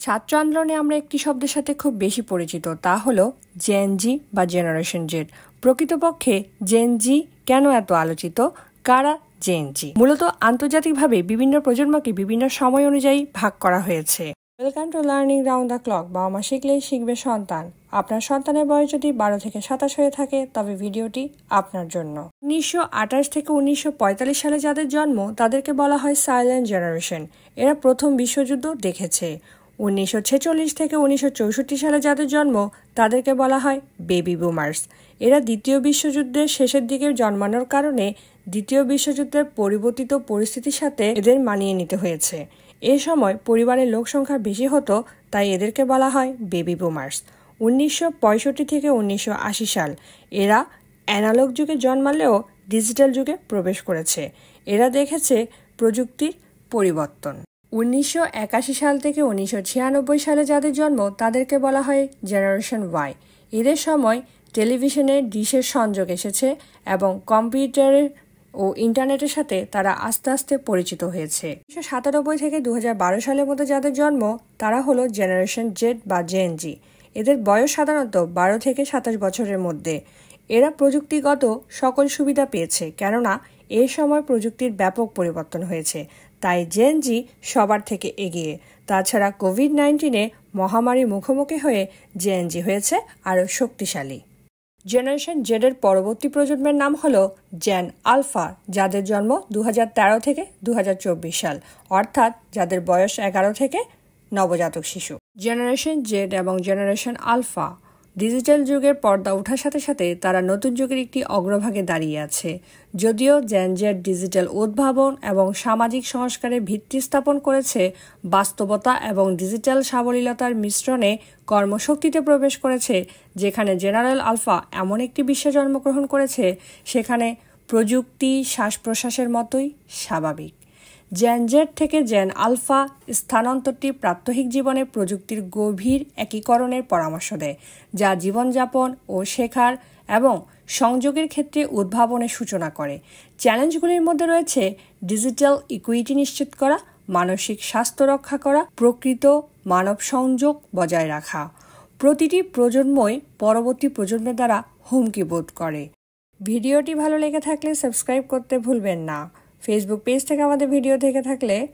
ছাত্র আন্দোলনে আমরা একটি শব্দের সাথে খুব বেশি পরিচিত, তা হলো জেন জি বা জেনারেশন জেড। প্রকৃতপক্ষে জেন জি কেন এত আলোচিত, কারা জেন জি? মূলত আন্তর্জাতিকভাবে বিভিন্ন প্রজন্মকে বিভিন্ন সময় অনুযায়ী ভাগ করা হয়েছে। Welcome to learning round the clock. বাবা মা শিখলেই শিখবে সন্তান। আপনার সন্তানের বয়স যদি 12 থেকে 27 হয়ে থাকে তবে ভিডিওটি আপনার জন্য। 1928 থেকে 1945 সালে যাদের জন্ম তাদেরকে বলা হয় সাইলেন্ট জেনারেশন। এরা প্রথম বিশ্বযুদ্ধ দেখেছে। 1946 থেকে 1964 সালে যাদের জন্ম তাদেরকে বলা হয় বেবি বুমার্স। এরা দ্বিতীয় বিশ্বযুদ্ধের শেষের দিকে জন্মানোর কারণে দ্বিতীয় বিশ্বযুদ্ধের পরিবর্তিত পরিস্থিতির সাথে এদের মানিয়ে নিতে হয়েছে। এ সময় পরিবারের লোক সংখ্যা বেশি হতো, তাই এদেরকে বলা হয় বেবি বুমার্স। 1965 থেকে 1980 সাল এরা অ্যানালগ যুগে জন্মালেও ডিজিটাল যুগে প্রবেশ করেছে। এরা দেখেছে প্রযুক্তির পরিবর্তন। 1981 সাল থেকে 1996 সালে যাদের জন্ম তাদেরকে বলা হয় জেনারেশন ওয়াই। এদের সময় টেলিভিশনে ডিশের সংযোগ এসেছে এবং কম্পিউটারের ও ইন্টারনেটের সাথে তারা আস্তে আস্তে পরিচিত হয়েছে। 1997 থেকে 2012 সালের মধ্যে যাদের জন্ম তারা হলো জেনারেশন জেড বা জেন জি। এদের বয়স সাধারণত 12 থেকে 27 বছরের মধ্যে। এরা প্রযুক্তিগত সকল সুবিধা পেয়েছে, কেননা এই সময় প্রযুক্তির ব্যাপক পরিবর্তন হয়েছে, তাই জেন জি সবার থেকে এগিয়ে। তাছাড়া কোভিড-19 মহামারী মুখোমুখি হয়ে জেন জি হয়েছে আরও শক্তিশালী। জেনারেশন জেডের পরবর্তী প্রজন্মের নাম হলো জেন আলফা, যাদের জন্ম 2013 থেকে 2024 সাল, অর্থাৎ যাদের বয়স 11 থেকে নবজাতক শিশু। জেনারেশন জেড এবং জেনারেশন আলফা ডিজিটাল যুগের পর্দা ওঠার সাথে সাথে তারা নতুন যুগের একটি অগ্রভাগে দাঁড়িয়ে আছে। যদিও জেন জেড ডিজিটাল উদ্ভাবন এবং সামাজিক সংস্কারের ভিত্তি স্থাপন করেছে, বাস্তবতা এবং ডিজিটাল সাবলীলতার মিশ্রণে কর্মশক্তিতে প্রবেশ করেছে, যেখানে জেনারেল আলফা এমন একটি বিশ্বে জন্মগ্রহণ করেছে সেখানে প্রযুক্তি শ্বাস প্রশ্বাসের মতোই স্বাভাবিক। জেন জেড থেকে জেন আলফা স্থানান্তরটি প্রাত্যহিক জীবনে প্রযুক্তির গভীর একীকরণের পরামর্শ দেয়, যা জীবনযাপন ও শেখার এবং সংযোগের ক্ষেত্রে উদ্ভাবনের সূচনা করে। চ্যালেঞ্জগুলির মধ্যে রয়েছে ডিজিটাল ইকুইটি নিশ্চিত করা, মানসিক স্বাস্থ্য রক্ষা করা, প্রকৃত মানব সংযোগ বজায় রাখা। প্রতিটি প্রজন্মই পরবর্তী প্রজন্মের দ্বারা হুমকি বোধ করে। ভিডিওটি ভালো লেগে থাকলে সাবস্ক্রাইব করতে ভুলবেন না। ফেসবুক পেজ থেকে আমাদের ভিডিও দেখে থাকলে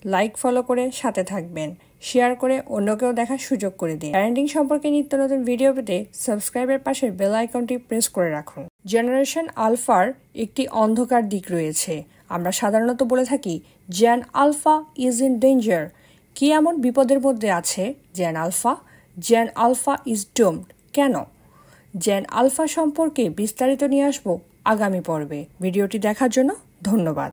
লাইক ফলো করে সাথে থাকবেন, শেয়ার করে অন্যকেও দেখার সুযোগ করে দিন। প্যারেন্টিং সম্পর্কে নিত্য নতুন ভিডিও পেতে সাবস্ক্রাইবের পাশের বেল আইকনটি প্রেস করে রাখুন। জেনারেশন আলফার একটি অন্ধকার দিক রয়েছে। আমরা সাধারণত বলে থাকি Gen Alpha is in danger. কি এমন বিপদের মধ্যে আছে Gen Alpha? Gen Alpha is doomed. কেন? জেন আলফা সম্পর্কে বিস্তারিত নিয়ে আসবো আগামী পর্বে। ভিডিওটি দেখার জন্য ধন্যবাদ।